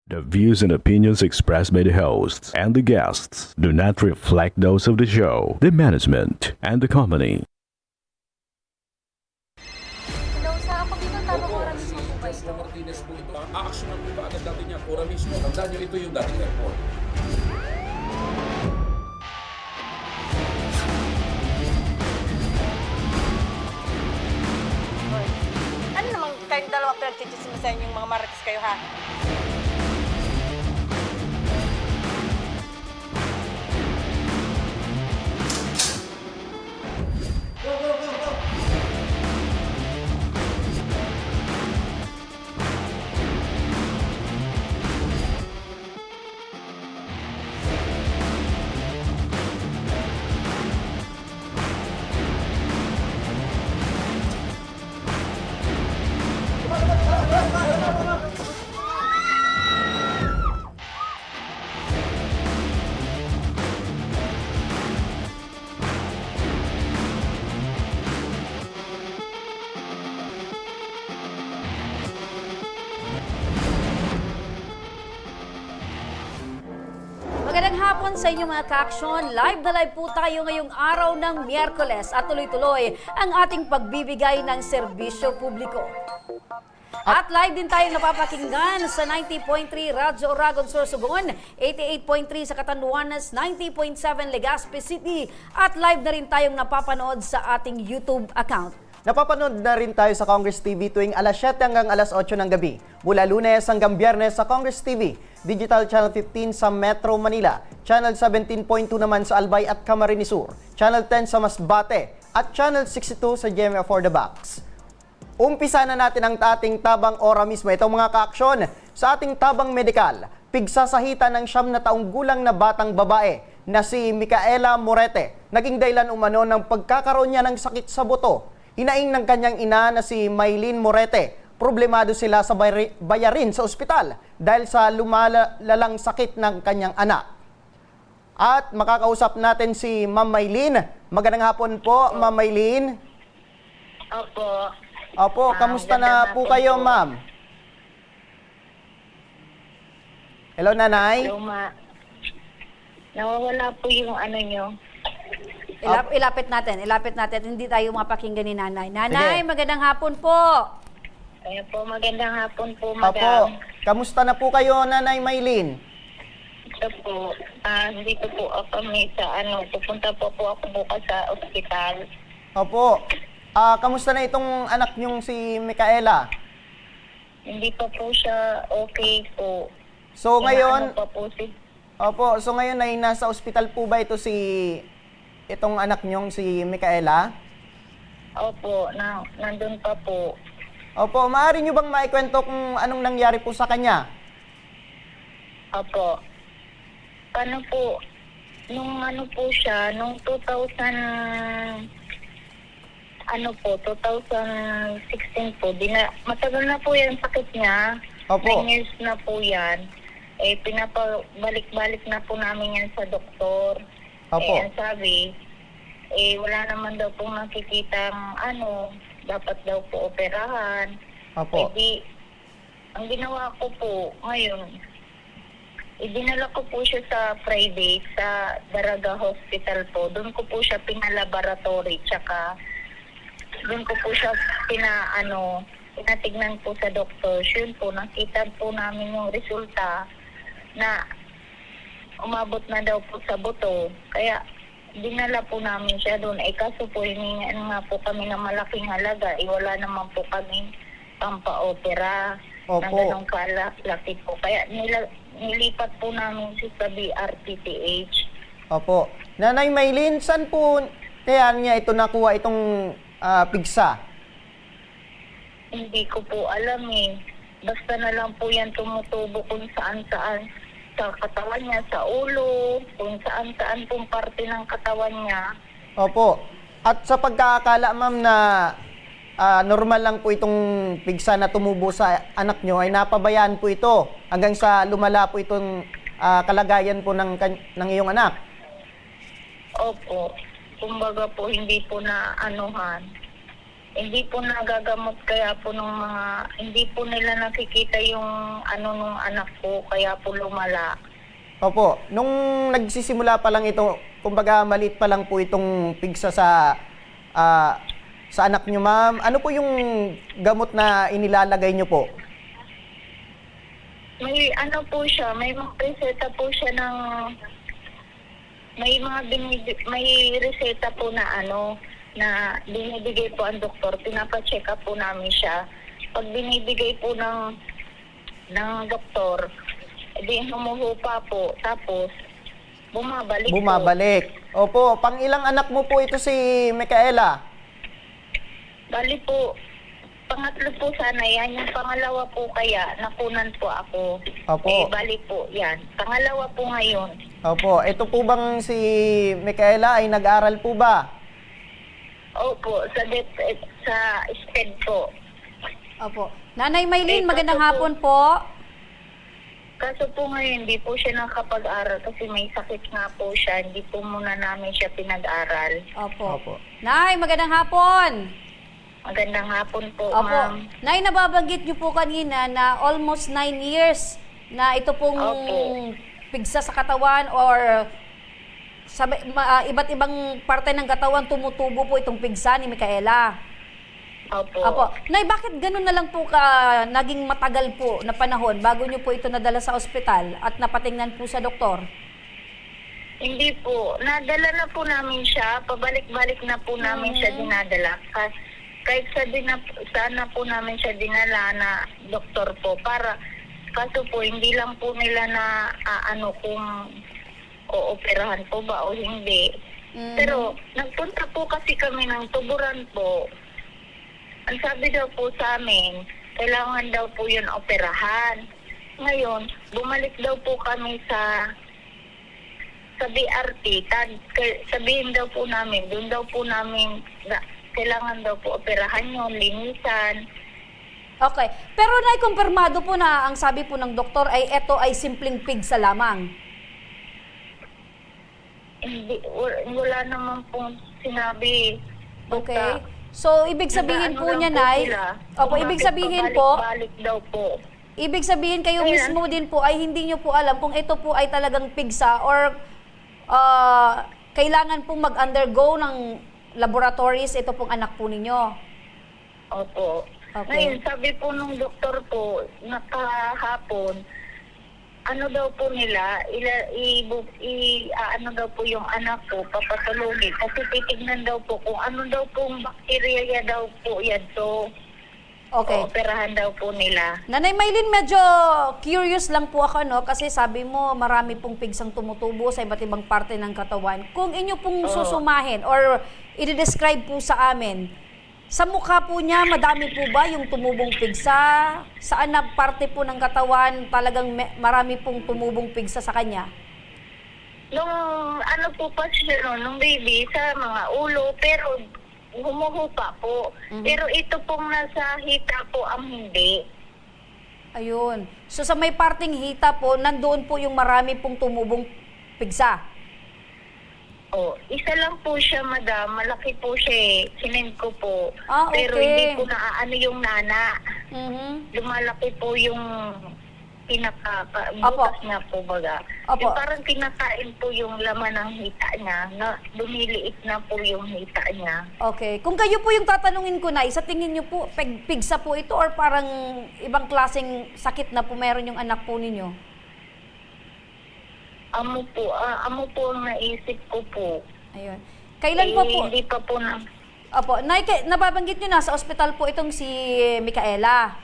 The views and opinions expressed by the hosts and the guests do not reflect those of the show, the management, and the company. Hello, sa ako dito, tamang oras mismo po ba ito? Martinez po ito. Aaksyonan po ba agad natin yan? Ora mismo. Tandaan nyo, ito yung dating airport. Hoy. Ano naman kayong dalawa pinagchichismisan yung mga marites kayo, ha? Magandang hapon sa inyong mga ka-aksyon. Live na live po tayo ngayong araw ng Miyerkules at tuloy-tuloy ang ating pagbibigay ng serbisyo publiko. At live din tayong napapakinggan sa 90.3 Radyo Oragon Sorsogon, 88.3 sa Catanduanes, 90.7 Legazpi City at live na rin tayong napapanood sa ating YouTube account. Napapanood na rin tayo sa Congress TV tuwing alas 7 hanggang alas 8 ng gabi. Mula Lunes hanggang Biyernes sa Congress TV, Digital Channel 15 sa Metro Manila, Channel 17.2 naman sa Albay at Camarines Sur, Channel 10 sa Masbate, at Channel 62 sa GMA for the Box. Umpisa na natin ang ating tabang ora mismo. Itong mga kaaksyon sa ating tabang medikal. Pigsasahitan ng 9 na taong gulang na batang babae na si Micaela Morete. Naging dahilan umano ng pagkakaroon niya ng sakit sa buto. Hinaing ng kanyang ina na si Maylene Morete. Problemado sila sa bayarin sa ospital dahil sa lumalalang sakit ng kanyang anak. At makakausap natin si Ma'am Maylene. Magandang hapon po, Ma'am Maylene. Opo. Opo, kamusta na po kayo, Ma'am? Hello, Nanay. Hello, ma. Nawawala po yung ano nyo. Ilapit natin. Hindi tayo mapakinggan ni Nanay. Nanay, Sige. magandang hapon po. Kaya po, magandang hapon po, Opo, madam. kamusta na po kayo, Nanay Maylene? Ito po, dito po ako may sa pupunta po ako bukas sa ospital. Opo, kamusta na itong anak niyong si Micaela? Hindi pa po siya okay po. So ngayon, Inaano pa po si... opo, so ngayon ay nasa ospital po ba ito itong anak niyong si Micaela? Opo, nandun pa po. Opo, maaari niyo bang maikwento kung anong nangyari po sa kanya? Opo. Paano po, nung ano po siya, nung 2016 po, matagal na po yan sakit niya. Opo. 9 years na po yan. Pinapabalik-balik na po namin yan sa doktor. Opo. Ang sabi, wala naman daw pong nakikitang dapat daw po operahan. Opo. Ang ginawa ko po ngayon, dinala ko po siya sa private, sa Daraga Hospital po. Doon ko po siya pinalaboratory, tsaka doon ko po siya pinatignan po sa doktor. Yun po, nakita po namin yung resulta na umabot na daw po sa buto. Kaya dinala po namin siya doon. Kaso po, hiningaan nga po kami ng malaking halaga. Wala naman po kami pampa-opera Opo. na ganong kalaki po. Kaya nilipat po namin siya sa BRPTH. Opo. Nanay Maylene, saan po kaya niya ito nakuha itong pigsa? Hindi ko po alam eh. Basta na lang po yan tumutubo kung saan-saan sa katawan niya, sa ulo, kung saan-saan pong parte ng katawan niya. Opo. At sa pagkakala, ma'am, na normal lang po itong pigsa na tumubo sa anak nyo, ay napabayaan po ito hanggang sa lumala po itong kalagayan po ng iyong anak. Opo. Kumbaga po, hindi po na anuhan. hindi po nagagamot kaya po nung hindi po nila nakikita yung nung anak ko kaya po lumala. Opo, nung nagsisimula pa lang ito, kumbaga maliit pa lang po itong pigsa sa anak nyo, ma'am. Ano po yung gamot na inilalagay nyo po? May po siya, may mga reseta po siya ng may reseta po na na binibigay po ang doktor, pinapa-check up po namin siya. Pag binibigay po ng doktor, di humuhupa po, tapos bumabalik po. Bumabalik. Opo, pang ilang anak mo po ito si Micaela? Bali po, pangatlo po sana yan. Yung pangalawa po kaya, nakunan po ako. Opo. Bali po, yan. Pangalawa po ngayon. Opo, ito po bang si Micaela ay nag-aral po ba? Opo, sa SPED po. Opo. Nanay Maylin, magandang kaso hapon po. Kaso po ngayon, hindi po siya nakapag-aral kasi may sakit nga po siya. Hindi po muna namin siya pinag-aral. Opo. Opo. Nay, magandang hapon. Magandang hapon po, Opo. ma'am. Nay, nababanggit niyo po kanina na almost 9 years na ito pong Opo. pigsa sa katawan or sa iba't ibang parte ng katawan tumutubo po itong pigsa ni Micaela. Opo. Opo. Nay, bakit ganun na lang po ka naging matagal po na panahon bago niyo po ito nadala sa ospital at napatingnan po sa doktor? Hindi po. Nadala na po namin siya. Pabalik-balik na po namin siya dinadala. Kahit sana po namin siya dinala na doktor po. Kaso po, hindi lang po nila na kung ooperahan po ba o hindi. Pero nagpunta po kasi kami ng tuburan po. Ang sabi daw po sa amin, kailangan daw po yun operahan. Ngayon, bumalik daw po kami sa BRT. Sabihin daw po namin, doon daw po namin, kailangan daw po operahan yun, linisan. Okay. Pero naikumpirmado po na ang sabi po ng doktor ay ito ay simpleng pigsa lamang. Hindi, wala naman pong sinabi. Okay. So, ibig sabihin po niya, lang Nay, sila. opo, Kung ibig bakit sabihin po, pabalik-balik daw po. ibig sabihin kayo Ayan. mismo din po ay hindi niyo po alam kung ito po ay talagang pigsa or kailangan pong mag-undergo ng laboratories ito pong anak po ninyo. Opo. Okay. Ngayon, sabi po nung doktor po, nakahapon, ano daw po nila, ano daw po yung anak ko, papatulogin. Kasi titignan daw po kung ano daw pong bakterya daw po yan. So, Okay. operahan daw po nila. Nanay Maylin, medyo curious lang po ako, no? Kasi sabi mo, marami pong pigsang tumutubo sa iba't ibang parte ng katawan. Kung inyo pong susumahin or i-describe po sa amin, sa mukha po niya, madami po ba yung tumubong pigsa? Saan na parte po ng katawan talagang marami pong tumubong pigsa sa kanya? Nung ano po pa siya, nung baby, sa mga ulo, pero humuhupa po. Pero ito pong nasa hita po ang hindi. Ayun. So sa may parting hita po, nandoon po yung marami pong tumubong pigsa. Isa lang po siya, madam. Malaki po siya eh. Sinend ko po. Ah, okay. Pero hindi po naaano yung nana. Mhm. Lumalaki po yung Opo. butas niya po baga. Opo. Yung parang kinakain po yung laman ng hita niya, na lumiliit na po yung hita niya. Okay. Kung kayo po yung tatanungin ko, Nay, sa tingin niyo po, pigsa po ito or parang ibang klaseng sakit na po meron yung anak po ninyo? Amo po ang naisip ko po. Ayun. Kailan po po? Hindi pa po na... Opo. Nay, nababanggit niyo na sa ospital po itong si Micaela.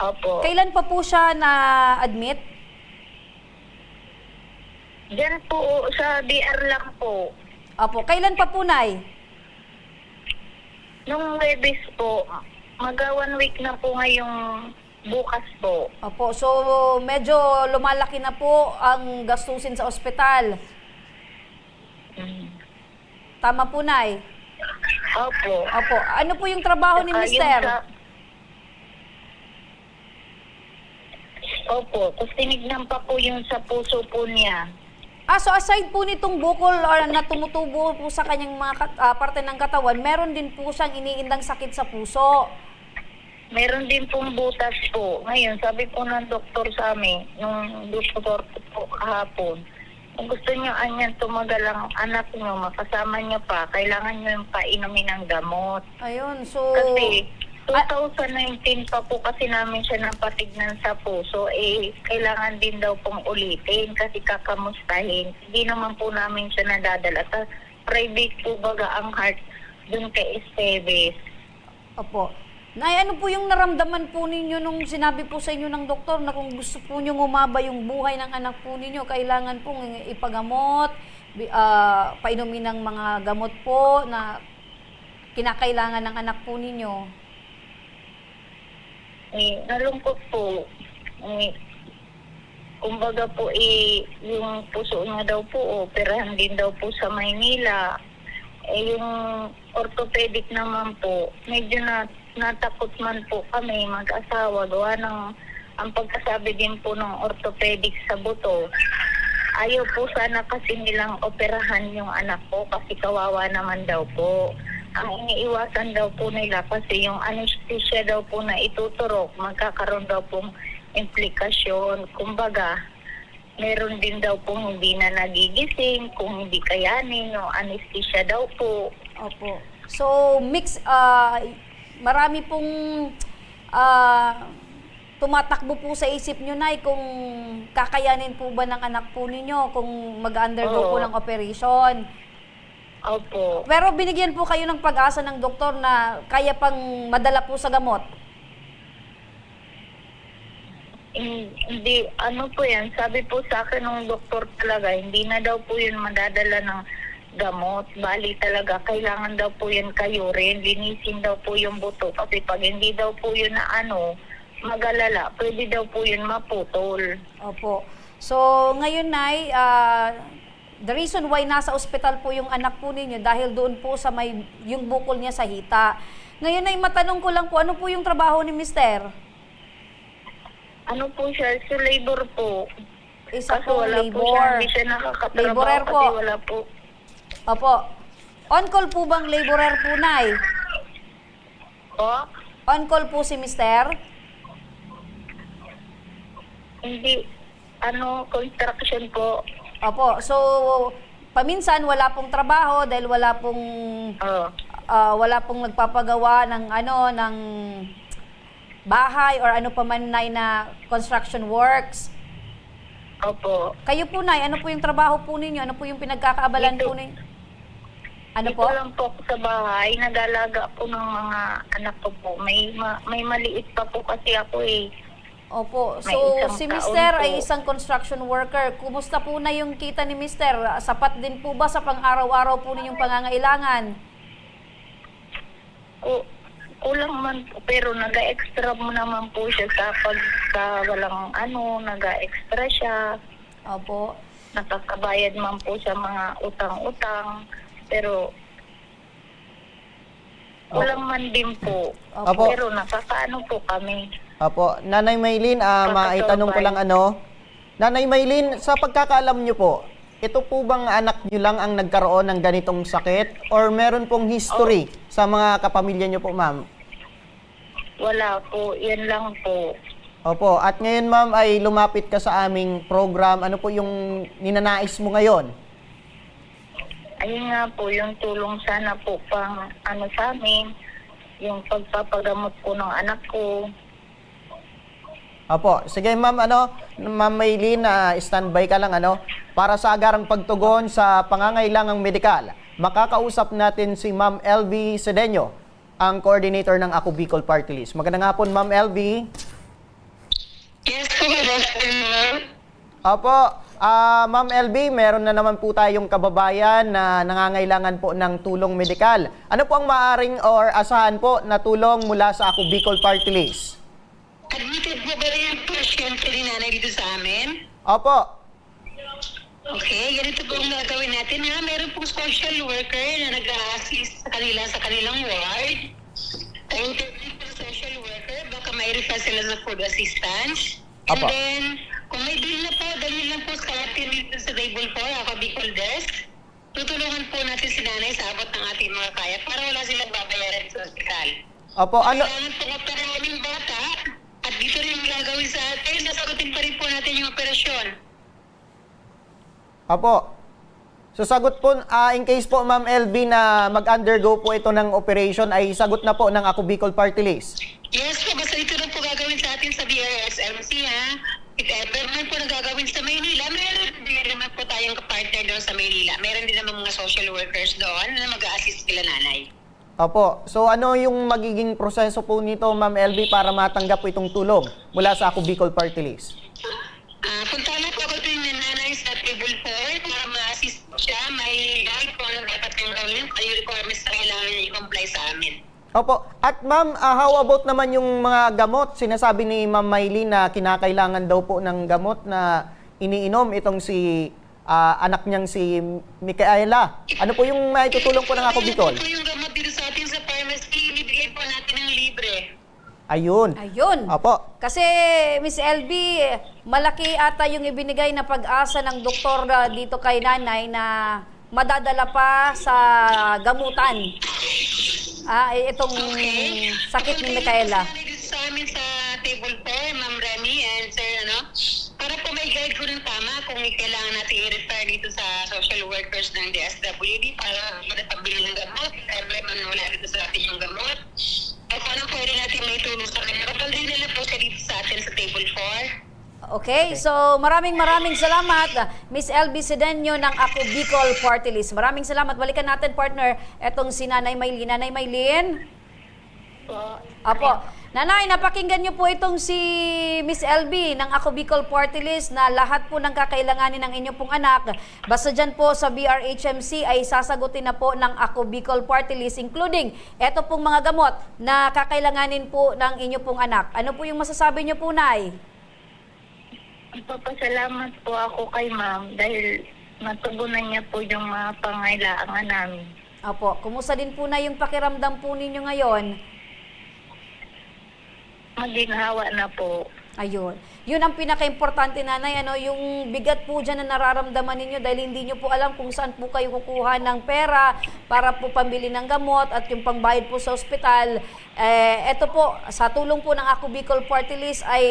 Opo. Kailan pa po siya na-admit? Diyan po, sa BR lang po. Opo. Kailan pa po, Nay? Nung Webes po, 1 week na po ngayong bukas po. Opo. So, medyo lumalaki na po ang gastusin sa ospital. Tama po, Nay? Opo. Opo. Ano po yung trabaho ni Yung Mister? Opo. Tapos tinignan pa po yung sa puso po niya. So aside po nitong bukol or na tumutubo po sa kanyang mga parte ng katawan, meron din po siyang iniindang sakit sa puso. Meron din pong butas po. Ngayon, sabi po ng doktor sa amin, nung doktor po kahapon, kung gusto niyo anyan tumagal ang anak niyo, makasama niyo pa, kailangan niyo yung painumin ng gamot. Ayun, so... Kasi 2019 pa po kasi namin siya napatignan sa puso, kailangan din daw pong ulitin kasi kakamustahin. Hindi naman po namin siya nadadala. Private po baga ang heart dun kay Esteves. Opo. Nay, ano po yung naramdaman po ninyo nung sinabi po sa inyo ng doktor na kung gusto po nyo umaba yung buhay ng anak po ninyo, kailangan pong ipagamot, painumin ng mga gamot po na kinakailangan ng anak po ninyo? Nalungkot po. Kumbaga po, yung puso niya daw po, operahan din daw po sa Maynila. Yung orthopedic naman po, medyo natakot man po kami mag-asawa. Gawa ng, ang pagkasabi din po ng orthopedic sa buto, ayaw po sana kasi nilang operahan yung anak ko kasi kawawa naman daw po. Ang iniiwasan daw po nila kasi yung anesthesia daw po na ituturok, magkakaroon daw pong implikasyon. Kumbaga, meron din daw pong hindi na nagigising, kung hindi kayanin, yung anesthesia daw po. Opo. So, marami pong tumatakbo po sa isip nyo, Nay, kung kakayanin po ba ng anak po ninyo kung mag-undergo po ng operation. Opo. Pero binigyan po kayo ng pag-asa ng doktor na kaya pang madala po sa gamot. Hindi, ano po yan, sabi po sa akin ng doktor talaga, hindi na daw po yun madadala ng gamot. Bali talaga, kailangan daw po yun kayo rin, linisin daw po yung buto. Kasi pag hindi daw po yun na magalala, pwede daw po yun maputol. Opo. So, ngayon, Nay, the reason why nasa ospital po yung anak po ninyo dahil doon po sa yung bukol niya sa hita. Ngayon, Nay, matanong ko lang po, ano po yung trabaho ni Mister? Ano po siya? So, labor po. Isa Kaso po wala labor. po siya, hindi siya nakakatrabaho Laborer po. kasi wala po. Opo. On-call po bang laborer po, Nay? Po? On-call po si Mister? Hindi. Construction po. Opo. So, paminsan wala pong trabaho dahil wala pong nagpapagawa ng ng bahay or ano pa man, Nay, na construction works. Opo. Kayo po, Nay, ano po yung trabaho po ninyo? Ano po yung pinagkakaabalan po ninyo? Ano po? Dito lang po ako sa bahay. Nag-alaga po ng mga anak ko po. May maliit pa po kasi ako Opo. May So, isang si taon Mister po. ay isang construction worker. Kumusta po na yung kita ni Mister? Sapat din po ba sa pang-araw-araw po ninyong pangangailangan? Kulang man po, pero nag-extra mo naman po siya sa pagka walang nag-extra siya. Opo. Nakakabayad man po sa mga utang-utang, pero kulang man din po. Opo. Pero nakakaano po kami. Opo, Nanay Maylin, maitanong ko lang Nanay Maylin, sa pagkakaalam nyo po, ito po bang anak nyo lang ang nagkaroon ng ganitong sakit? Or meron pong history sa mga kapamilya nyo po, ma'am? Wala po, yan lang po. Opo, at ngayon, ma'am, ay lumapit ka sa aming program. Ano po yung ninanais mo ngayon? Ayun nga po, yung tulong sana po pang sa amin, yung pagpapagamot po ng anak ko. Opo, sige ma'am, Ma'am Maylin, standby ka lang, para sa agarang pagtugon sa pangangailangang medikal. Makakausap natin si Ma'am LV Sedeño, ang coordinator ng Ako Bicol Party List. Magandang hapon, Ma'am LV. Yes, good afternoon. Opo, Ma'am LV, meron na naman po tayong kababayan na nangangailangan po ng tulong medikal. Ano po ang maaring or asahan po na tulong mula sa Ako Bicol Party List? Admitted po ba rin yung pasyente ni nanay dito sa amin? Opo. Okay, ganito po ang gagawin natin ha. Meron pong social worker na nag-a-assist sa kanilang ward. I-interview po sa social worker, baka may refer sila sa food assistance. And Apo. then, kung may bill na po, dalhin lang po sa atin dito sa table 4, ako Bicol Desk. Tutulungan po natin si nanay sa abot ng ating mga kaya para wala silang babayaran sa ospital. Opo, ano? Kailangan po operahan yung bata at dito rin yung gagawin sa atin. Nasagutin pa rin po natin yung operasyon. Opo. So sagot po, in case po Ma'am LV na mag-undergo po ito ng operation, ay sagot na po ng Ako Bicol Party List. Yes po, basta ito rin po gagawin sa atin sa BRSMC, ha? If ever man po nagagawin sa Maynila, meron din naman po tayong kapartner doon sa Maynila. Meron din naman mga social workers doon na mag-a-assist kila nanay. Opo. So ano yung magiging proseso po nito Ma'am LV para matanggap po itong tulong mula sa Ako Bicol Party List? Punta na po ako din ng nanay sa table 4 para ma-assist siya. May guide po ano dapat yung gawin. Ano yung requirements na kailangan niya i-comply sa amin. Opo. At ma'am, how about naman yung mga gamot? Sinasabi ni Ma'am Maylene na kinakailangan daw po ng gamot na iniinom itong si anak niyang si Micaela. Ano po yung maitutulong po ng Ako Bicol? Ito yung gamot dito sa atin sa pharmacy. Ibigay po natin ng libre. Ayun. Ayun. Opo. Kasi, Miss LB, malaki ata yung ibinigay na pag-asa ng doktor dito kay nanay na madadala pa sa gamutan. Itong sakit ni Micaela. Dito sa amin sa table 4, Ma'am Remy and Sir, para po may guide ko ng tama kung may kailangan natin i-refer dito sa social workers ng DSWD para pabili ng gamot. Siyempre, wala dito sa atin yung gamot. At paano pwede natin may tulong sa kanya? Kapag din nila po siya dito sa atin sa table 4. Okay, so maraming salamat, Miss LB Sedeño ng Ako Bicol Party List. Maraming salamat. Balikan natin, partner, etong si Nanay Maylene. Nanay Maylene? Apo. Nanay, napakinggan niyo po itong si Miss LB ng Ako Bicol Party List na lahat po ng kakailanganin ng inyo pong anak. Basta dyan po sa BRHMC ay sasagutin na po ng Ako Bicol Party List, including eto pong mga gamot na kakailanganin po ng inyo pong anak. Ano po yung masasabi niyo po, Nay? Papasalamat po ako kay ma'am dahil natugunan niya po yung mga pangailangan namin. Apo, kumusta din po na yung pakiramdam po ninyo ngayon? Maginhawa na po. Ayun. Yun ang pinaka-importante, nanay, yung bigat po dyan na nararamdaman ninyo dahil hindi nyo po alam kung saan po kayo kukuha ng pera para po pambili ng gamot at yung pangbayad po sa ospital. Ito po, sa tulong po ng Ako Bicol Party List ay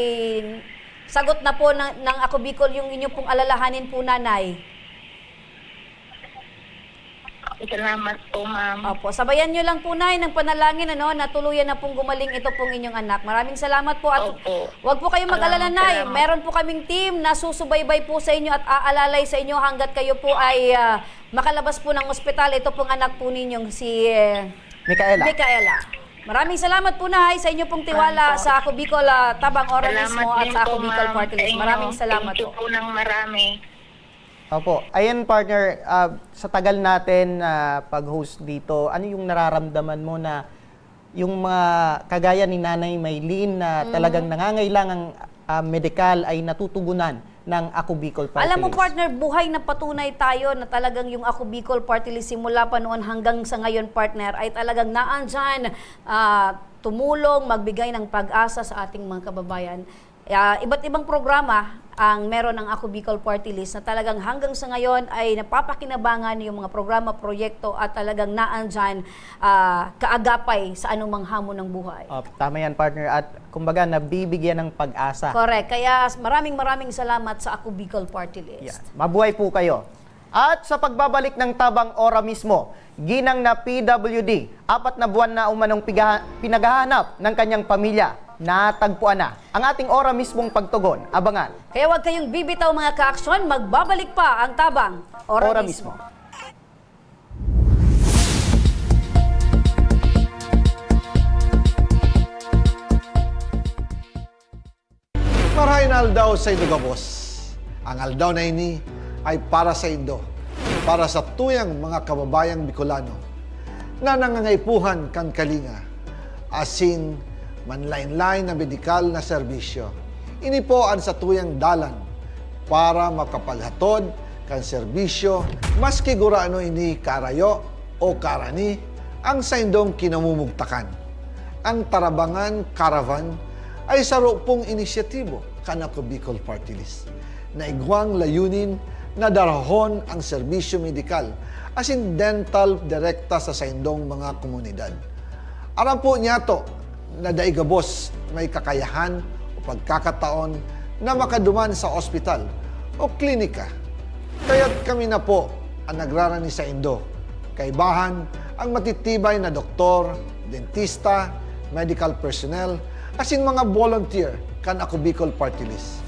sagot na po ng Ako Bicol yung inyo pong alalahanin po, nanay. Salamat po, ma'am. Opo, sabayan nyo lang po, Nay, ng panalangin na tuluyan na pong gumaling ito pong inyong anak. Maraming salamat po at Opo. wag po kayong mag-alala, Nay. Salamat. Meron po kaming team na susubaybay po sa inyo at aalalay sa inyo hanggat kayo po ay makalabas po ng ospital. Ito pong anak po ninyong si Micaela. Maraming salamat po, Nay, sa inyo pong tiwala sa Ako Bicol Tabang Ora mismo at din sa po, Ako Bicol ma'am, Party sa List. inyo. Maraming salamat Thank you po. po ng marami. Opo. Ayun, partner, sa tagal natin pag-host dito, ano yung nararamdaman mo na yung mga kagaya ni Nanay Maylene na talagang nangangailangang medikal ay natutugunan ng Ako Bicol Party Alam mo, List? partner, buhay na patunay tayo na talagang yung Ako Bicol Party List simula pa noon hanggang sa ngayon, partner, ay talagang naandyan, tumulong, magbigay ng pag-asa sa ating mga kababayan. Iba't ibang programa ang meron ng Ako Bicol Party List na talagang hanggang sa ngayon ay napapakinabangan yung mga programa, proyekto at talagang naandyan kaagapay sa anumang hamon ng buhay. Tama yan, partner. At kumbaga, nabibigyan ng pag-asa. Correct. Kaya maraming salamat sa Ako Bicol Party List. Yan. Mabuhay po kayo. At sa pagbabalik ng Tabang Ora mismo, ginang na PWD, 4 na buwan na umanong pinaghahanap ng kanyang pamilya, natagpuan na ang ating Ora mismong pagtugon. Abangan. Kaya huwag kayong bibitaw mga ka-aksyon, magbabalik pa ang Tabang Ora mismo. Marahin aldaw sa Indogabos. Ang aldaw na ini ay para sa Indo, para sa tuyang mga kababayang Bicolano na nangangaipuhan kan kalinga, asin manlain-lain na medikal na serbisyo. Ini po ang sa tuyang dalan para makapaghatod kan serbisyo maski guraano ini karayo o karani ang sa indong kinamumugtakan. Ang Tarabangan Caravan ay sarupong inisyatibo kan Ako Bicol Party List. Naigwang layunin na darahon ang serbisyo medikal as in dental direkta sa saindong mga komunidad. Aram po niya to na daigabos may kakayahan o pagkakataon na makaduman sa ospital o klinika. Kaya't kami na po ang nagrarani sa Indo. Kaibahan ang matitibay na doktor, dentista, medical personnel, as in mga volunteer kan Ako Bicol Party List.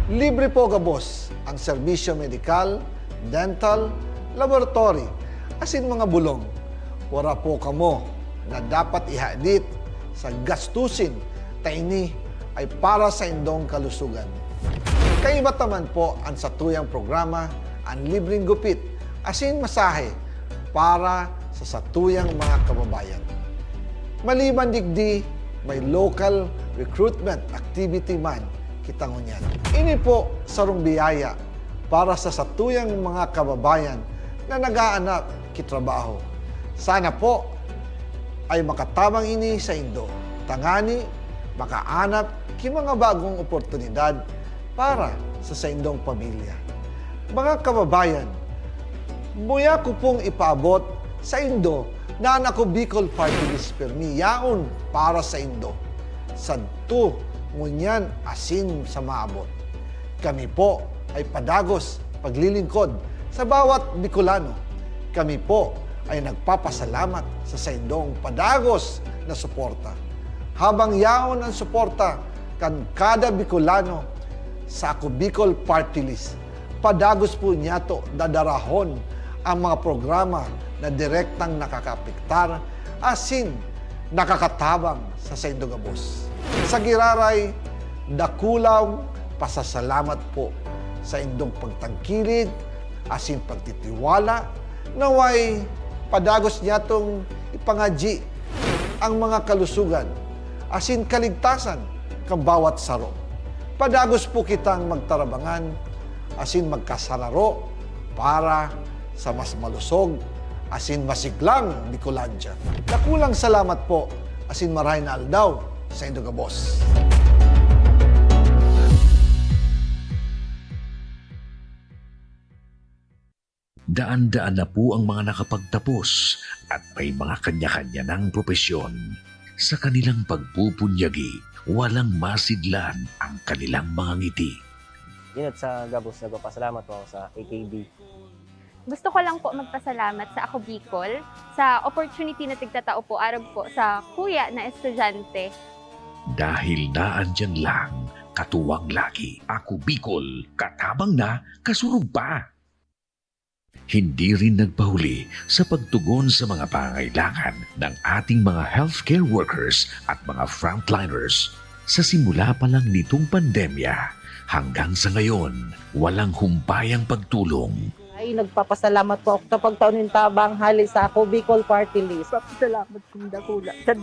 Libre po gabos ang serbisyo medikal, dental, laboratory, as in mga bulong. Wala po kamo na dapat ihadit sa gastusin taini ay para sa indong kalusugan. Kaiba taman po ang satuyang programa ang libreng gupit as in masahe para sa satuyang mga kababayan. Maliban digdi, may local recruitment activity man kitangunyan. Ini po sarong biyaya para sa satuyang mga kababayan na nag-aanap kitrabaho. Sana po ay makatabang ini sa Indo. Tangani, makaanap ki mga bagong oportunidad para sa saindong pamilya. Mga kababayan, buya ko pong ipaabot sa Indo na ang Ako Bicol Party List permi yaon para sa Indo. Sadto ngunyan asin sa maabot. Kami po ay padagos paglilingkod sa bawat Bicolano. Kami po ay nagpapasalamat sa saindong padagos na suporta. Habang yaon ang suporta kan kada Bicolano sa Ako Bicol Party List, padagos po niya to dadarahon ang mga programa na direktang nakakapiktar asin nakakatabang sa saindong gabos. Sa giraray, dakulaw pasasalamat po sa indong pagtangkilig asin pagtitiwala naway padagos niya tong ipangadji ang mga kalusugan asin kaligtasan kang bawat saro. Padagos po kitang magtarabangan asin magkasararo para sa mas malusog asin masiglang Bicolandia. Nakulang salamat po asin maray na aldaw sa indong gabos. Daan-daan na po ang mga nakapagtapos at may mga kanya-kanya ng propesyon. Sa kanilang pagpupunyagi, walang masidlan ang kanilang mga ngiti. Yun at sa Gabos, nagpapasalamat po ako sa AKB. Gusto ko lang po magpasalamat sa Ako Bicol sa opportunity na tigtatao po arab po sa kuya na estudyante. Dahil naandyan lang, katuwang lagi, Ako Bicol, katabang na, kasurog pa. Hindi rin nagpahuli sa pagtugon sa mga pangailangan ng ating mga healthcare workers at mga frontliners. Sa simula pa lang nitong pandemya, hanggang sa ngayon, walang humpayang pagtulong. Ay, nagpapasalamat po ako sa pagtaunin tabang hali sa Ako Bicol Party List. Papasalamat kong dakula sa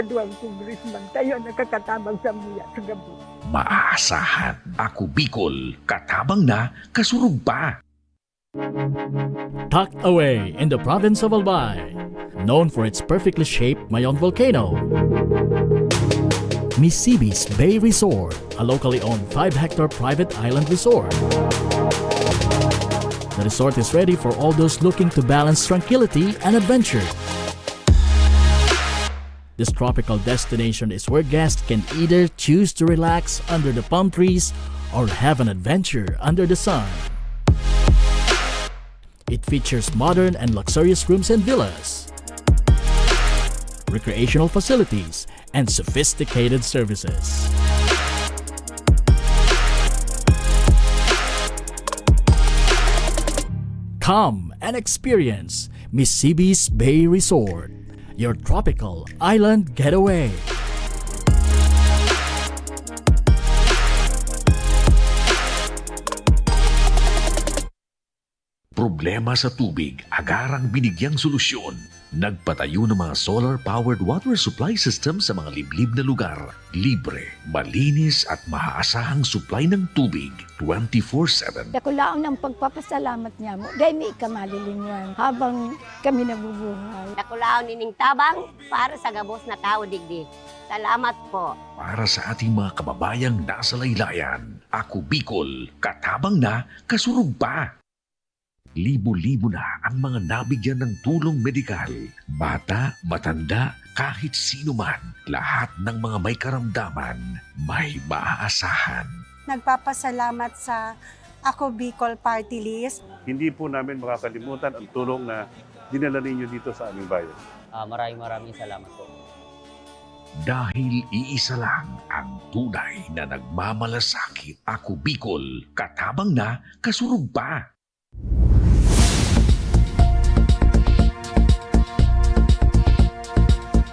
duwang kongresman tayo nakakatabang sa muya sa gabi. Maaasahan, Ako Bicol, katabang na, kasurog pa. Tucked away in the province of Albay, known for its perfectly shaped Mayon volcano, Misibis Bay Resort, a locally owned 5-hectare private island resort. The resort is ready for all those looking to balance tranquility and adventure. This tropical destination is where guests can either choose to relax under the palm trees or have an adventure under the sun. It features modern and luxurious rooms and villas, recreational facilities, and sophisticated services. Come and experience Misibis Bay Resort, your tropical island getaway. problema sa tubig, agarang binigyang solusyon. Nagpatayo ng mga solar-powered water supply system sa mga liblib na lugar. Libre, malinis at maaasahang supply ng tubig 24/7. Ako lang ng pagpapasalamat niya mo. Dahil may ikamalilingan habang kami nabubuhay. Nakulaon nining tabang para sa gabos na tao digdig. Salamat po. Para sa ating mga kababayang nasa laylayan, Ako Bicol, katabang na, kasurug pa. Libo-libo na ang mga nabigyan ng tulong medikal. Bata, matanda, kahit sino man, lahat ng mga may karamdaman, may maaasahan. Nagpapasalamat sa Ako Bicol Party List. Hindi po namin makakalimutan ang tulong na dinala ninyo dito sa aming bayan. Maraming salamat po. Dahil iisa lang ang tunay na nagmamalasakit. Ako Bicol, katabang na, kasurug pa.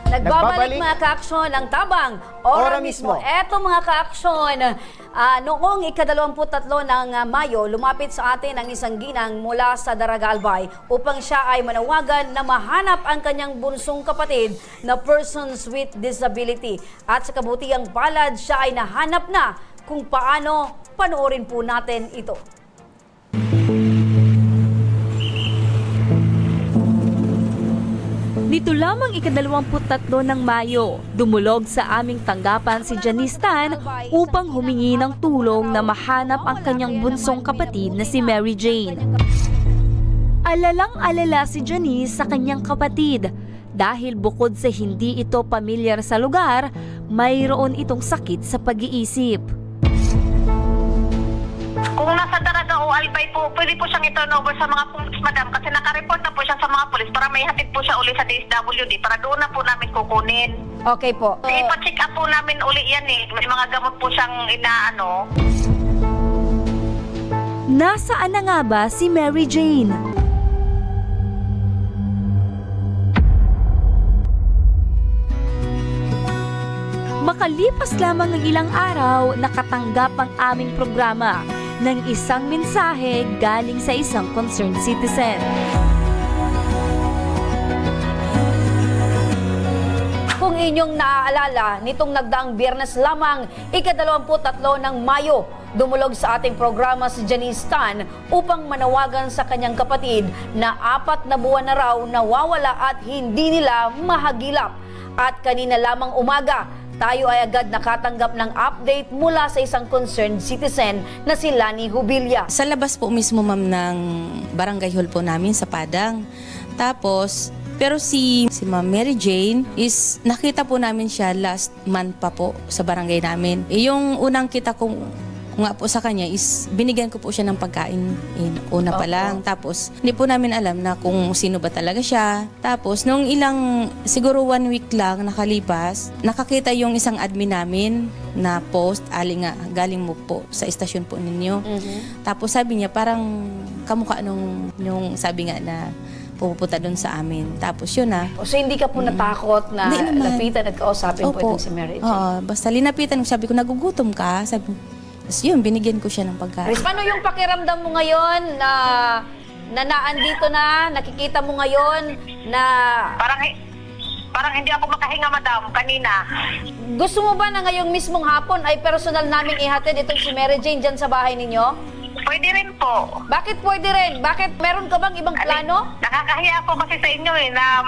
Nagbabalik mga ka-aksyon ang tabang ora mismo. Eto mga ka-aksyon, noong ika-23 ng Mayo, lumapit sa atin ang isang ginang mula sa Daraga Albay upang siya ay manawagan na mahanap ang kanyang bunsong kapatid na persons with disability. At sa kabutihang palad, siya ay nahanap na. Kung paano, panoorin po natin ito. Nito lamang ika-23 ng Mayo, dumulog sa aming tanggapan si Janice Tan upang humingi ng tulong na mahanap ang kanyang bunsong kapatid na si Mary Jane. Alalang-alala si Janice sa kanyang kapatid dahil bukod sa hindi ito pamilyar sa lugar, mayroon itong sakit sa pag-iisip. Kung nasa Daraga o Albay po, pwede po siyang i-turn over sa mga pulis, madam, kasi naka-report na po siya sa mga pulis para may hatid po siya uli sa DSWD para doon na po namin kukunin. Okay po. Ipa-check up po namin uli yan eh. May mga gamot po siyang inaano. Nasaan na nga ba si Mary Jane? Makalipas lamang ng ilang araw, nakatanggap ang aming programa ng isang mensahe galing sa isang concerned citizen. Kung inyong naaalala, nitong nagdaang Biyernes lamang, ika-23 ng Mayo, dumulog sa ating programa si Janice Tan upang manawagan sa kanyang kapatid na 4 na buwan na raw nawawala at hindi nila mahagilap. At kanina lamang umaga, tayo ay agad nakatanggap ng update mula sa isang concerned citizen na si Lani Hubilla. Sa labas po mismo ma'am ng barangay hall po namin sa Padang. Tapos, pero si Ma'am Mary Jane is nakita po namin siya last month pa po sa barangay namin. Yung unang kita ko nga po sa kanya is binigyan ko po siya ng pagkain una pa lang. Tapos hindi po namin alam na kung sino ba talaga siya. Tapos nung siguro 1 week lang nakalipas, nakakita yung isang admin namin na post, galing mo po sa istasyon po ninyo. Tapos sabi niya parang kamukha yung sabi nga na pupunta doon sa amin. Tapos yun na. So hindi ka po natakot na lapitan at kausapin po itong si Mary Jane? Oo, basta linapitan ko, sabi ko nagugutom ka, sabi ko. Tapos yun, binigyan ko siya ng pagkain. Chris, paano yung pakiramdam mo ngayon na naandito na, nakikita mo ngayon na... Parang hindi ako makahinga, madam, kanina. Gusto mo ba na ngayong mismong hapon ay personal naming ihatid itong si Mary Jane dyan sa bahay ninyo? Pwede rin po. Bakit pwede rin? Bakit? Meron ka bang ibang plano? Nakakahiya po kasi sa inyo eh, na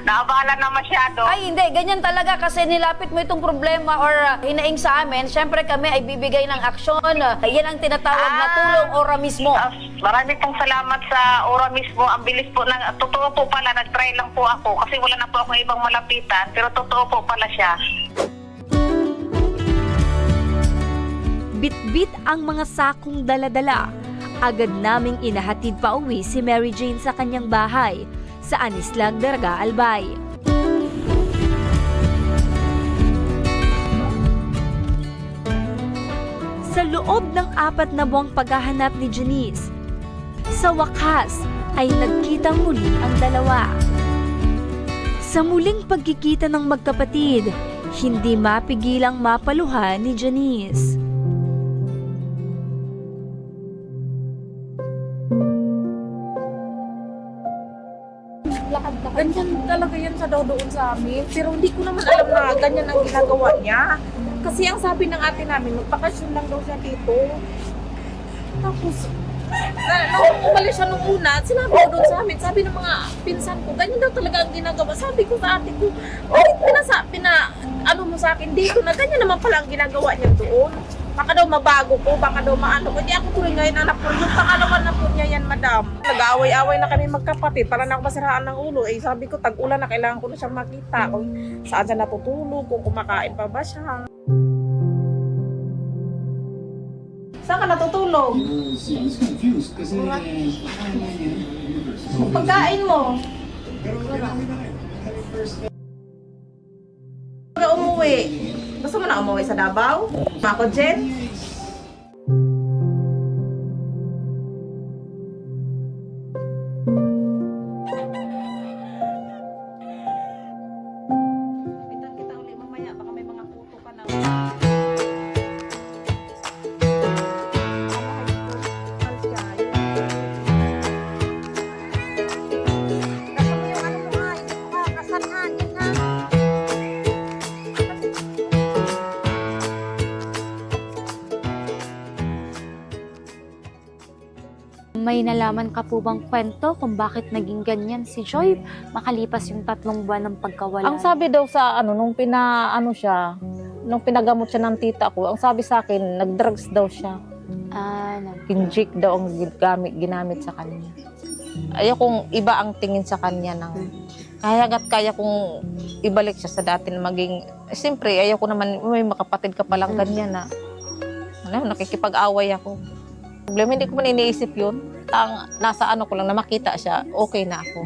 naabala na masyado. Ay, hindi. Ganyan talaga kasi nilapit mo itong problema or hinaing sa amin. Siyempre kami ay bibigay ng aksyon. Yan ang tinatawag na tulong ora mismo. Marami pong salamat sa ora mismo. Ang bilis po. Totoo po pala, nag-try lang po ako kasi wala na po akong ibang malapitan. Pero totoo po pala siya. Bit-bit ang mga sakong dala-dala. Agad naming inahatid pa uwi si Mary Jane sa kanyang bahay sa Anislag, Daraga, Albay. Sa loob ng 4 na buwang paghahanap ni Janice, sa wakas ay nagkitang muli ang dalawa. Sa muling pagkikita ng magkapatid, hindi mapigilang mapaluha ni Janice. Ganyan talaga yan sa daw doon sa amin. Pero hindi ko naman alam na ganyan ang ginagawa niya. Kasi ang sabi ng ate namin, magpakasyon lang daw siya dito. Tapos, nung umalis siya nung una, sinabi ko doon sa amin, sabi ng mga pinsan ko, ganyan daw talaga ang ginagawa. Sabi ko sa ate ko, bakit ano mo sa akin dito na ganyan naman pala ang ginagawa niya doon. Baka daw mabago ko, baka daw maano ko. Hindi ako tuloy ngayon anak ko. Yung pangalawan na po niya yan, madam. Nag-aaway-aaway na kami magkapatid para na ako masiraan ng ulo. Eh sabi ko, tag-ulan na kailangan ko na siyang makita. Kung saan siya natutulog, kung kumakain pa ba siya. Saan ka natutulog? Pagkain mo. Umuwi. Gusto mo na umuwi sa Davao? Ako, Jen? Kita ulit mamaya. Baka may mga puto ka na. May nalaman ka po bang kwento kung bakit naging ganyan si Joy makalipas yung 3 buwan ng pagkawala? Ang sabi daw sa nung pinagamot siya ng tita ko, ang sabi sa akin, nag-drugs daw siya. Inject daw ang ginamit sa kanya. Ayaw kong iba ang tingin sa kanya ng kaya kong ibalik siya sa dati na maging, siyempre ayaw ko naman, may makapatid ka palang ganyan na nakikipag-away ako. Problema, hindi ko man iniisip yun. Ang nasa ko lang na makita siya, okay na ako.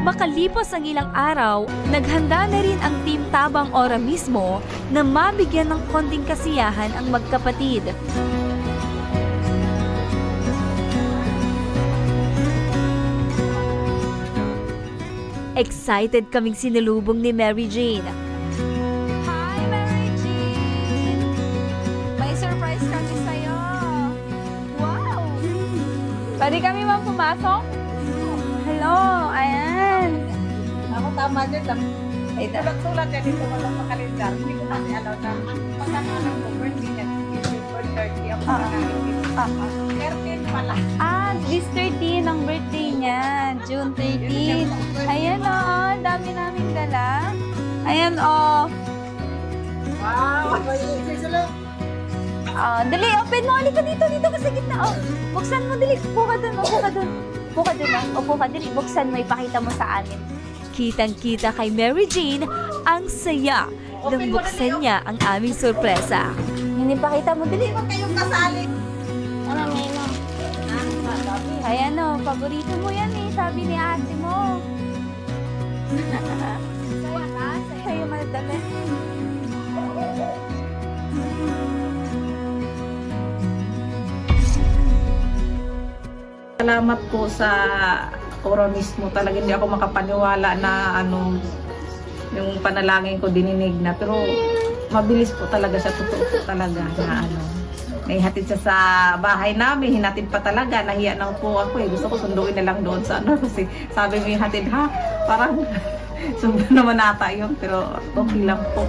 Makalipas ang ilang araw, naghanda na rin ang Team Tabang Ora mismo na mabigyan ng konting kasiyahan ang magkapatid. Excited kaming sinalubong ni Mary Jane. Hi, Mary Jane! May surprise kami sa'yo. Wow! Pwede kami bang pumasok? Hello! Ayan! Ako tama dyan. Ay, sulat yan dito walang makalendar. Hindi ko kasi alam na pagkakalang ko, birthday niya. Birthday ako na 13 pala. This 13 ang birthday niya. June 13. Ayan o, dami namin dala. Ayan o. Wow! Dali, open mo. Halika dito ka sa gitna. Buksan mo, dali. Upo ka dun. Upo ka, dali. Buksan mo, ipakita mo sa amin. Kitang-kita kay Mary Jane ang saya nang buksan niya ang aming sorpresa. Yan, ipakita mo, dali. Huwag kayong kasali. Ano, Nino? Ayan o, paborito mo yan eh, sabi ni ate mo. Sa'yo madali. Salamat po sa Ora mismo. Talaga hindi ako makapaniwala na yung panalangin ko dininig na. Pero mabilis po talaga siya, totoo po talaga na naihatid siya sa bahay namin, hinatid pa talaga, nahiya na po ako eh. Gusto ko sunduin na lang doon sa kasi sabi mo yung hatid ha, parang sundo naman ata yun, pero okay lang po.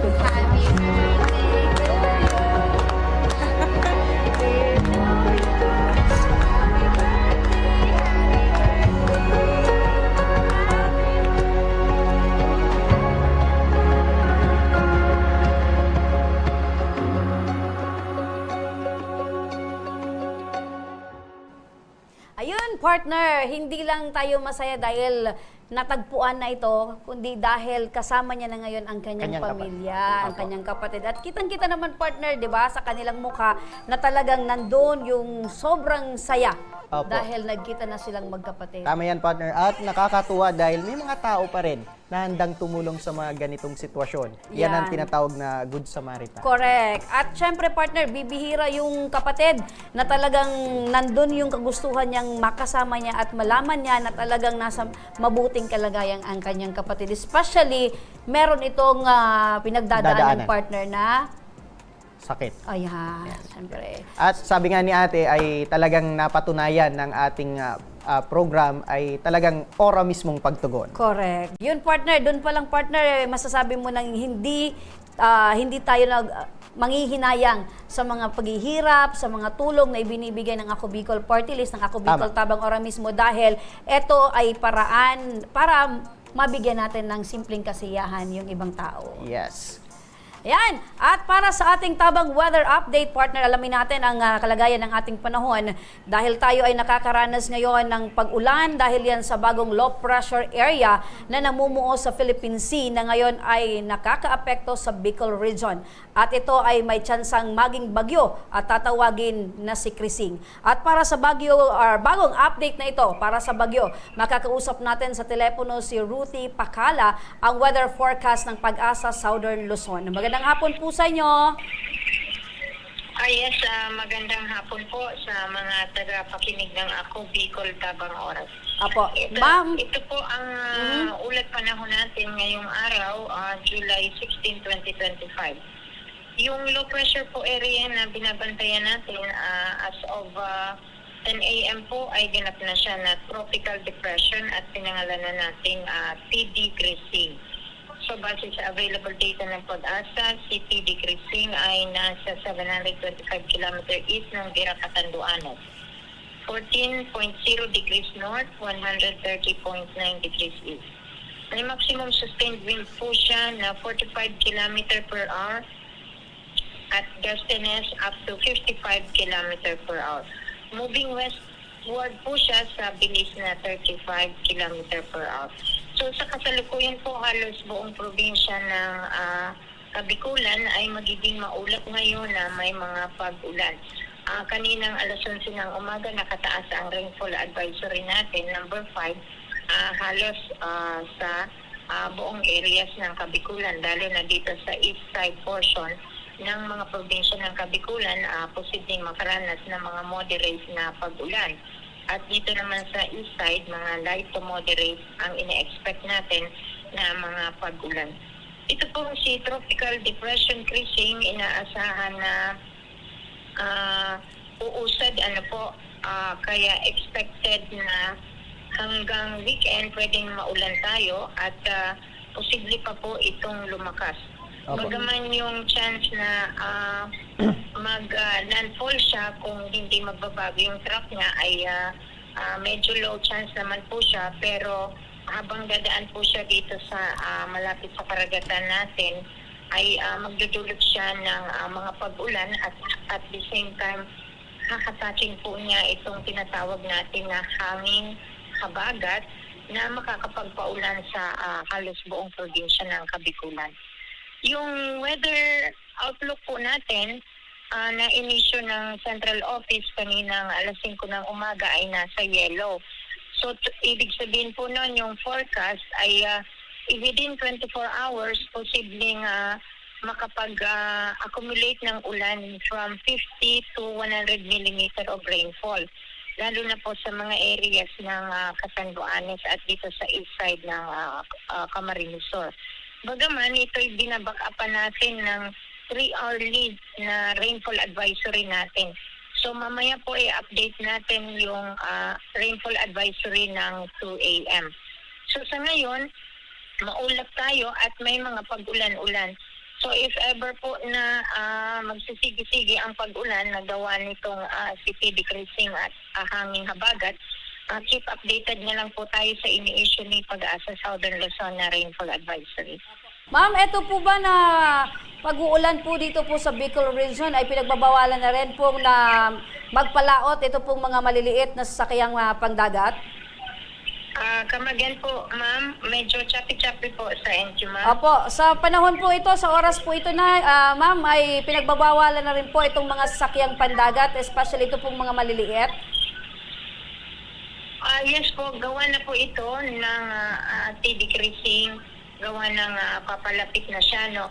Ayun, partner, hindi lang tayo masaya dahil natagpuan na ito, kundi dahil kasama niya na ngayon ang kanyang pamilya, ang kanyang kapatid. At kitang-kita naman, partner, di ba, sa kanilang mukha na talagang nandun yung sobrang saya. Opo. Dahil nagkita na silang magkapatid. Tama yan, partner. At nakakatuwa dahil may mga tao pa rin na handang tumulong sa mga ganitong sitwasyon. Yan ang tinatawag na Good Samaritan. Correct. At syempre, partner, bibihira yung kapatid na talagang nandun yung kagustuhan niyang makasama niya at malaman niya na talagang nasa mabuting kalagayan ang kanyang kapatid. Especially, meron itong pinagdadaan ng partner na sakit. Ayan, syempre. At sabi nga ni ate ay talagang napatunayan ng ating program ay talagang ora mismong pagtugon. Correct. Yun partner, doon pa lang partner, masasabi mo nang hindi tayo manghihinayang sa mga paghihirap, sa mga tulong na ibinibigay ng Ako Bicol Party List, ng Ako Bicol Tabang Ora mismo, dahil ito ay paraan para mabigyan natin ng simpleng kasiyahan yung ibang tao. Yes. Yan. At para sa ating tabang weather update, partner, alamin natin ang kalagayan ng ating panahon dahil tayo ay nakakaranas ngayon ng pag-ulan dahil yan sa bagong low pressure area na namumuo sa Philippine Sea na ngayon ay nakakaapekto sa Bicol Region. At ito ay may tsansang maging bagyo at tatawagin na si Krising. At para sa bagyo, bagong update na ito, para sa bagyo, makakausap natin sa telepono si Ruthie Pacala, ang weather forecast ng Pag-asa Southern Luzon. Magandang hapon po sa inyo. Yes, magandang hapon po sa mga tagapakinig ng Ako Bicol Tabang Oras. Apo, Ma'am. Ito po ang ulat panahon natin ngayong araw, July 16, 2025. Yung low pressure po area na binabantayan natin as of 10 a.m. po ay ganap na siya na tropical depression at pinangalanan natin TD Krising. So base sa available data ng Pag-asa, si TD Krising ay nasa 725 km east ng Vera Catanduanes, 14.0 degrees north, 130.9 degrees east. May maximum sustained wind po siya na 45 km per hour at gustiness up to 55 km per hour. Moving westward po siya sa bilis na 35 km per hour. So sa kasalukuyan po, halos buong probinsya ng Kabikulan ay magiging maulap ngayon na may mga pag-ulan. Kaninang alas 11 ng umaga, nakataas ang rainfall advisory natin, number 5, halos sa buong areas ng Kabikulan, lalo na dito sa east side portion ng mga probinsya ng Kabikulan, posibleng makaranas ng mga moderate na pag-ulan. At dito naman sa east side, mga light to moderate ang ine-expect natin na mga pag-ulan. Ito po si Tropical Depression Krising, inaasahan na uusad, kaya expected na hanggang weekend pwedeng maulan tayo at posible pa po itong lumakas. Bagaman yung chance na mag-landfall siya kung hindi magbabago yung track niya ay medyo low chance naman po siya, pero habang dadaan po siya dito sa malapit sa karagatan natin ay magdudulot siya ng mga pag-ulan at the same time kakataching po niya itong tinatawag natin na hanging habagat na makakapagpaulan sa halos buong probinsya ng Kabikulan. Yung weather outlook po natin na inisyu ng Central Office kaninang alas 5 ng umaga ay nasa yellow. So ibig sabihin po nun yung forecast ay within 24 hours posibleng makapag-accumulate ng ulan from 50 to 100 millimeter of rainfall. Lalo na po sa mga areas ng Catanduanes at dito sa east side ng Camarines Sur. Bagaman, ito'y binabackupan natin ng 3-hour lead na rainfall advisory natin. So mamaya po i-update natin yung rainfall advisory ng 2 a.m. So sa ngayon, maulap tayo at may mga pag-ulan-ulan. So if ever po na magsisigi-sigi ang pag-ulan na gawa nitong si TD Krising at hanging habagat, keep updated na lang po tayo sa ini-issue ni Pag-asa Southern Luzon na rainfall advisory. Ma'am, ito po ba na pag-uulan po dito po sa Bicol Region ay pinagbabawalan na rin pong na magpalaot ito pong mga maliliit na sasakyang pangdagat? Come again po, ma'am. Medyo choppy-choppy po sa NQ, ma'am. Opo, sa panahon po ito, sa oras po ito na, ma'am, ay pinagbabawalan na rin po itong mga sasakyang pandagat, especially ito pong mga maliliit? Yes po, gawa na po ito ng TD Krising, gawa ng papalapit na siya, no?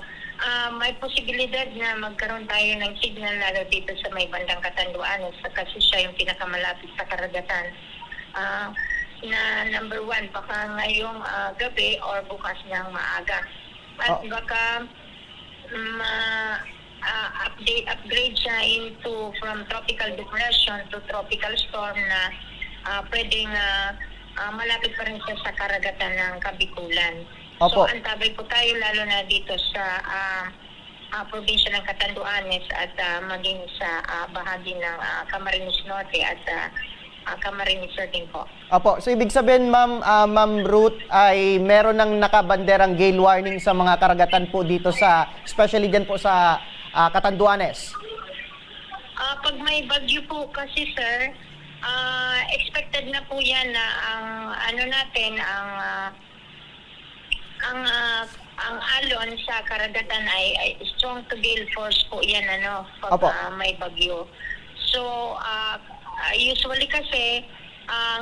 May posibilidad na magkaroon tayo ng signal lalo dito sa may bandang Catanduanes kasi siya yung pinakamalapit sa karagatan. Na number 1, baka ngayong gabi or bukas ng maaga. At baka upgrade siya from tropical depression to tropical storm na pwedeng malapit pa rin siya sa karagatan ng Kabikulan. Opo. So antabay po tayo lalo na dito sa probinsya ng Catanduanes at maging sa bahagi ng Camarines Norte at Camarines Sur din po. Opo, so ibig sabihin Ma'am Ruth ay meron ng nakabanderang gale warning sa mga karagatan po dito sa, especially dyan po sa Catanduanes. Pag may bagyo po kasi sir, expected na po yan na ang alon sa karagatan ay strong to gale force po yan pag may bagyo. So usually kasi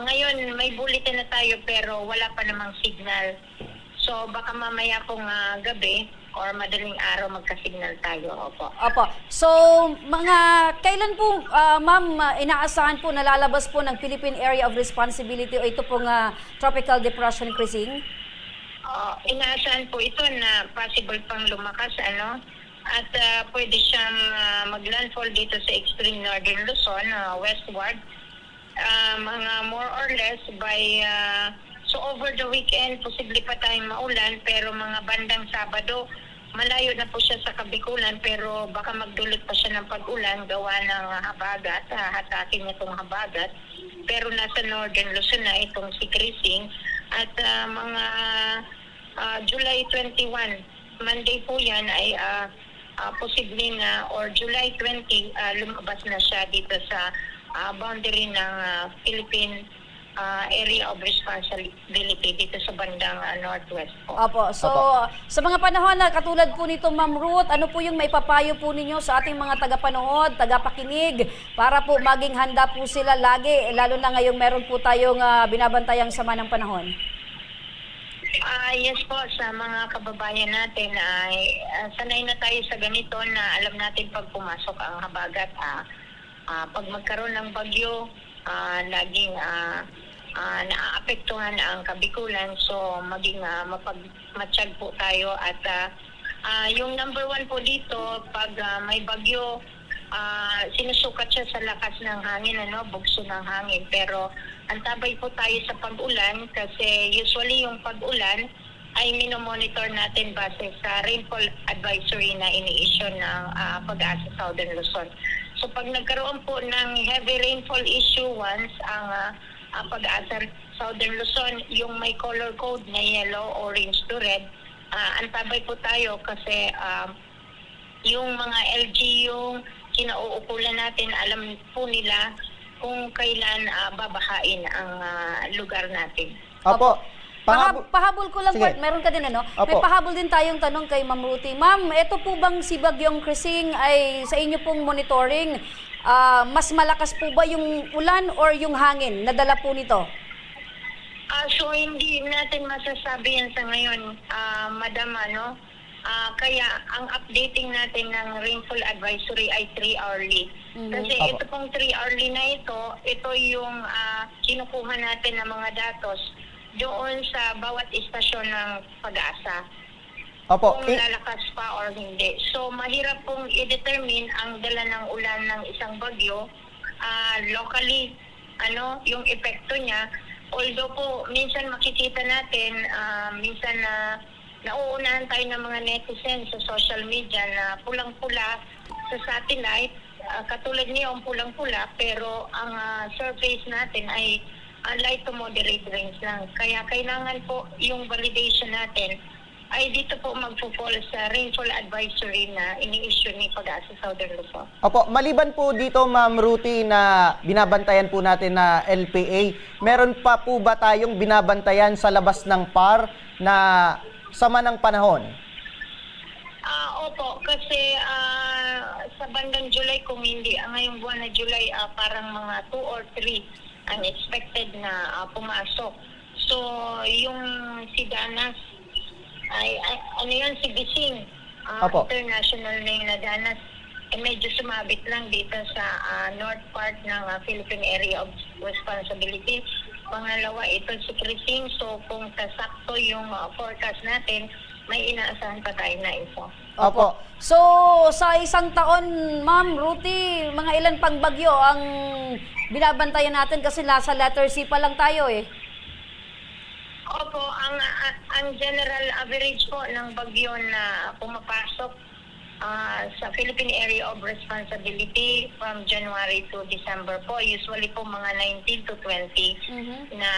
ngayon may bulletin na tayo pero wala pa namang signal. So baka mamaya pong gabi or madaling araw magka-signal tayo. Opo. So, kailan po, ma'am, inaasahan po na lalabas po ng Philippine Area of Responsibility o ito pong Tropical Depression Crising? Inaasahan po ito na possible pang lumakas, at pwede siyang maglandfall dito sa extreme northern Luzon, westward, mga more or less by, so over the weekend, posible pa tayong maulan, pero mga bandang Sabado, malayo na po siya sa Kabikulan, pero baka magdulot pa siya ng pag-ulan, gawa ng habagat, hatakin niya itong habagat, pero nasa northern Luzon na itong si Crising, at mga July 21, Monday po yan ay posible na, or July 20, lumabas na siya dito sa boundary ng Philippine Area of Responsibility dito sa bandang northwest po. Opo. So, sa mga panahon na katulad po nito, Ma'am Ruth, ano po yung maipapayo po ninyo sa ating mga tagapanood, tagapakinig, para po maging handa po sila lagi, lalo na ngayong meron po tayong binabantayang sama ng panahon? Yes po, sa mga kababayan natin ay sanay na tayo sa ganito na alam natin pag pumasok ang habagat, pag magkaroon ng bagyo, laging naaapektuhan ang Kabikulan, so maging mapagmatsyag po tayo at yung number 1 po dito, pag may bagyo, sinusukat siya sa lakas ng hangin, bugso ng hangin, pero antabay po tayo sa pag-ulan kasi usually yung pag-ulan ay minomonitor natin base sa rainfall advisory na ini-issue ng Pag-asa Southern Luzon. So pag nagkaroon po ng heavy rainfall issuance ang Pag-asa Southern Luzon, yung may color code na yellow, orange to red, antabay po tayo kasi yung mga LGU kinauukulan natin, alam po nila kung kailan babahain ang lugar natin. Opo. Pahabol ko lang, Sige. Bart, meron ka din May Opo. pahabol din tayong tanong kay Ma'am Ruthie. Ma'am, ito po bang si Bagyong Crising ay sa inyo pong monitoring, mas malakas po ba yung ulan or yung hangin na dala po nito? So hindi natin masasabi yan sa ngayon, Madam, kaya ang updating natin ng rainfall advisory ay 3 hourly. Kasi ito pong 3 hourly na ito yung kinukuha natin ng mga datos doon sa bawat istasyon ng Pag-asa. Opo. Kung lalakas pa or hindi. So mahirap pong i-determine ang dala ng ulan ng isang bagyo locally, yung epekto niya. Although po, minsan makikita natin, minsan nauunahan tayo ng mga netizens sa social media na pulang-pula sa satellite, katulad niyo ang pulang-pula, pero ang surface natin ay light to moderate rains lang. Kaya kailangan po yung validation natin ay dito po magpo-fall sa rainfall advisory na ini-issue ni Pag-asa Southern Luzon. Opo, maliban po dito, Ma'am Ruthie, na binabantayan po natin na LPA, meron pa po ba tayong binabantayan sa labas ng PAR na sama ng panahon? Opo, kasi sa bandang July, kung hindi, ngayong buwan na July, parang mga 2 or 3 ang expected na pumasok. So, yung si Danas, si Bising, international na yung Danas, medyo sumabit lang dito sa north part ng Philippine Area of Responsibility. Pangalawa, ito si Crising. So kung kasakto yung forecast natin, may inaasahan pa tayo na isa. Opo. So, sa isang taon, Ma'am Ruthie, mga ilan pang bagyo ang binabantayan natin kasi nasa letter C pa lang tayo eh. Opo, ang general average po ng bagyo na pumapasok sa Philippine Area of Responsibility from January to December po, usually po mga 19 to 20 na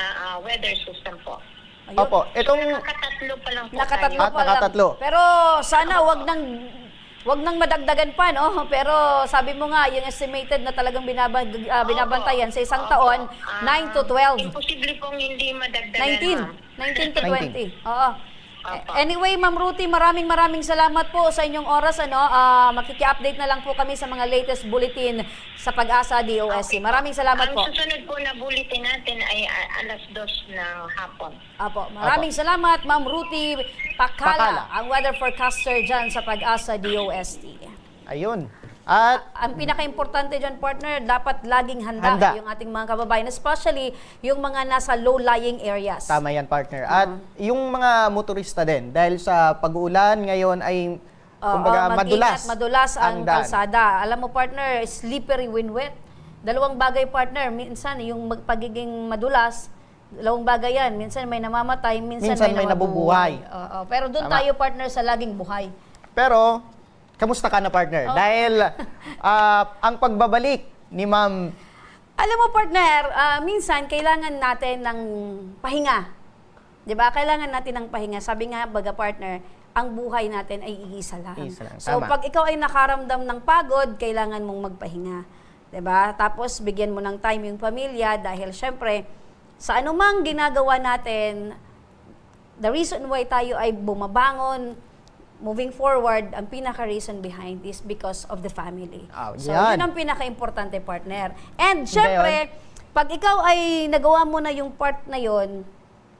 weather system po. Ayun. Opo, itong Nakatatlo pa lang po Nakatatlo tayo. pa lang. nakatatlo. Pero sana wag nang madagdagan pa, no? Pero sabi mo nga, yung estimated na talagang binabantayan sa isang taon, 9 to 12. Imposible pong hindi madagdagan. 19 to 20. Oo. Anyway, Ma'am Ruthie, maraming salamat po sa inyong oras. Makiki-update na lang po kami sa mga latest bulletin sa Pag-asa DOST. Maraming salamat po. Ang susunod po na bulletin natin ay alas 2 ng hapon. Apo, maraming salamat, Ma'am Ruthie Pakala, ang weather forecaster dyan sa Pag-asa DOST. Ayun. At Ang pinaka-importante dyan, partner, dapat laging handa yung ating mga kababayan, especially yung mga nasa low-lying areas. tama yan, partner. At yung mga motorista din, dahil sa pag-uulan ngayon ay kumbaga madulas ang daan. kalsada. Alam mo, partner, slippery when wet. Dalawang bagay, partner. Minsan, yung pagiging madulas, dalawang bagay yan. Minsan may namamatay, minsan may nabubuhay. Pero doon tayo, partner, sa laging buhay. Pero, kamusta ka na, partner? Dahil ang pagbabalik ni Ma'am... Alam mo, partner, minsan kailangan natin ng pahinga. 'Di ba? Kailangan natin ng pahinga. Sabi nga, baga, partner, ang buhay natin ay iisa lang. So, Tama. pag ikaw ay nakaramdam ng pagod, kailangan mong magpahinga. 'Di ba? Tapos, bigyan mo ng time yung pamilya dahil, syempre, sa anumang ginagawa natin, the reason why tayo ay bumabangon, moving forward, ang pinaka-reason behind is because of the family. So, yun ang pinaka-importante, partner. And, syempre, pag ikaw ay nagawa mo na yung part na yun,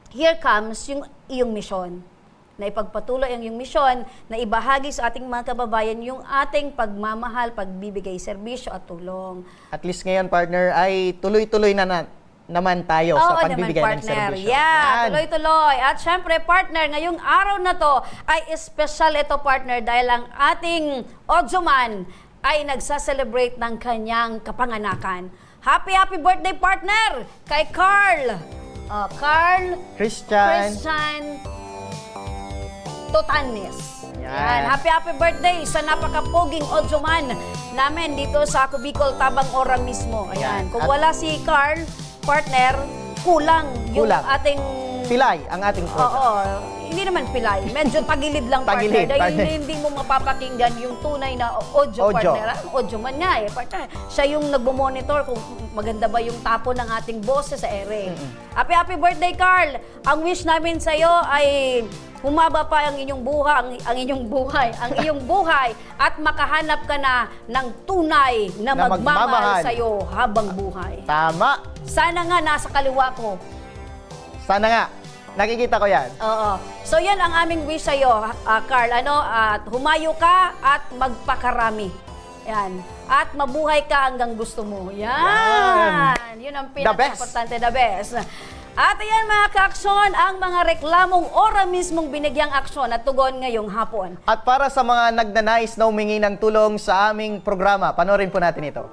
here comes yung iyong misyon. Na ipagpatuloy ang iyong misyon, na ibahagi sa ating mga kababayan yung ating pagmamahal, pagbibigay serbisyo at tulong. At least ngayon, partner, ay tuloy-tuloy naman tayo sa pagbibigay ng serbisyo. Yeah, tuloy-tuloy. At syempre, partner, ngayong araw na to ay special ito, partner, dahil ang ating Odjuman ay nagsa-celebrate ng kanyang kapanganakan. Happy birthday, partner, kay Carl. Christian Totanes. Yan. Happy birthday sa napakapoging Odjuman namin dito sa Ako Bicol, Tabang Ora mismo. Ayan. Kung wala si Carl, partner, kulang yung ating... Pilay, ang ating program. Oo. Hindi naman pilay. Medyo tagilid lang, partner. Dahil hindi mo mapapakinggan yung tunay na audio, partner. Audio man nga partner. Siya yung nagmo-monitor kung maganda ba yung tapo ng ating boses sa ere. Happy birthday, Carl! Ang wish namin sa'yo ay humaba pa ang inyong buhay at makahanap ka na ng tunay na magmamahal sa'yo habang buhay. Tama. Sana nga nasa kaliwa ko. Sana nga. Nakikita ko yan. Oo. So yan ang aming wish sa'yo, Carl. At humayo ka at magpakarami. Yan. At mabuhay ka hanggang gusto mo. Yan. Yun ang pinaka-importante, the best. At ayan, mga ka-aksyon, ang mga reklamong ora mismong binigyang aksyon at tugon ngayong hapon. At para sa mga nagnanais na humingi ng tulong sa aming programa, panoorin po natin ito.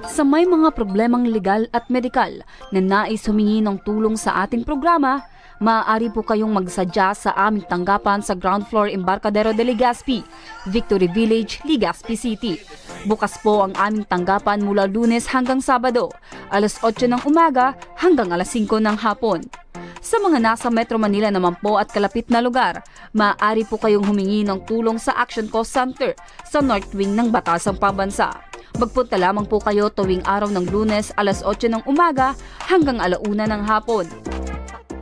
Sa may mga problemang legal at medikal na nais humingi ng tulong sa ating programa, maaari po kayong magsadya sa aming tanggapan sa ground floor Embarcadero de Legazpi, Victory Village, Legazpi City. Bukas po ang aming tanggapan mula Lunes hanggang Sabado, alas 8 ng umaga hanggang alas 5 ng hapon. Sa mga nasa Metro Manila naman po at kalapit na lugar, maaari po kayong humingi ng tulong sa Action Cost Center sa North Wing ng Batasang Pambansa. Magpunta lamang po kayo tuwing araw ng Lunes alas 8 ng umaga hanggang alauna ng hapon.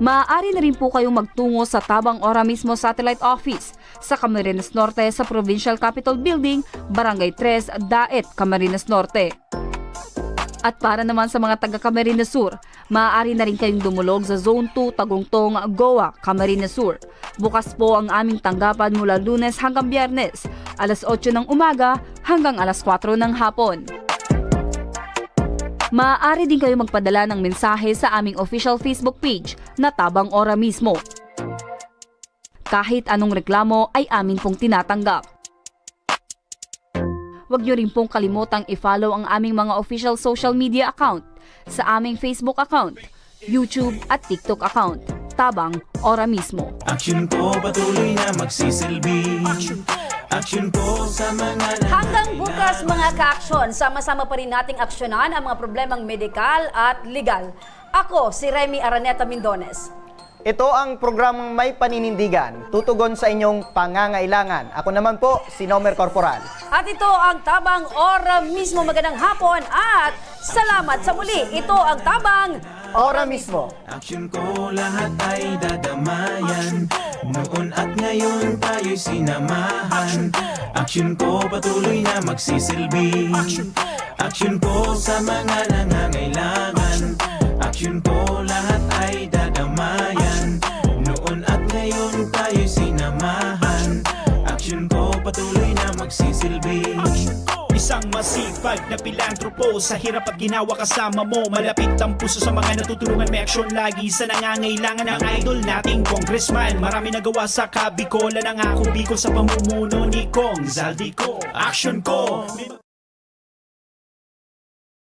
Maaari na rin po kayong magtungo sa Tabang Ora mismo Satellite Office sa Camarines Norte sa Provincial Capitol Building, Barangay 3, Daet, Camarines Norte. At para naman sa mga taga Camarines Sur, maaari na rin kayong dumulog sa Zone 2, Tagungtong, Goa, Camarines Sur. Bukas po ang aming tanggapan mula Lunes hanggang Biyernes, alas 8 ng umaga hanggang alas 4 ng hapon. Maaari din kayo magpadala ng mensahe sa aming official Facebook page na Tabang Ora mismo. kahit anong reklamo ay amin pong tinatanggap. Huwag niyo rin pong kalimutang i-follow ang aming mga official social media account sa aming Facebook account, YouTube at TikTok account. Tabang Ora Mismo. Action po patuloy na magsisilbi. Action po sa mga Hanggang bukas mga ka-aksyon, sama-sama pa rin nating aksyonan ang mga problemang medikal at legal. Ako si Remy Araneta Mindones. Ito ang programang May Paninindigan, tutugon sa inyong pangangailangan. Ako naman po, si Nomer Corporal. At ito ang Tabang Ora Mismo. Magandang hapon at salamat sa muli. Ito ang Tabang Ora Mismo. action ko lahat ay dadamayan. Noon at ngayon tayo'y sinamahan. Action ko patuloy na magsisilbi. Action po sa mga nangangailangan. Action po lahat ay dadamayan. Noon at ngayon tayo'y sinamahan. Action ko patuloy na magsisilbi. Isang masipag na pilantropo, sa hirap at ginawa kasama mo. Malapit ang puso sa mga natutulungan, may aksyon lagi sa nangangailangan ng idol nating congressman. Marami nagawa sa Kabikolan, ang ako Bicol sa pamumuno ni Kong Zaldico. Action ko!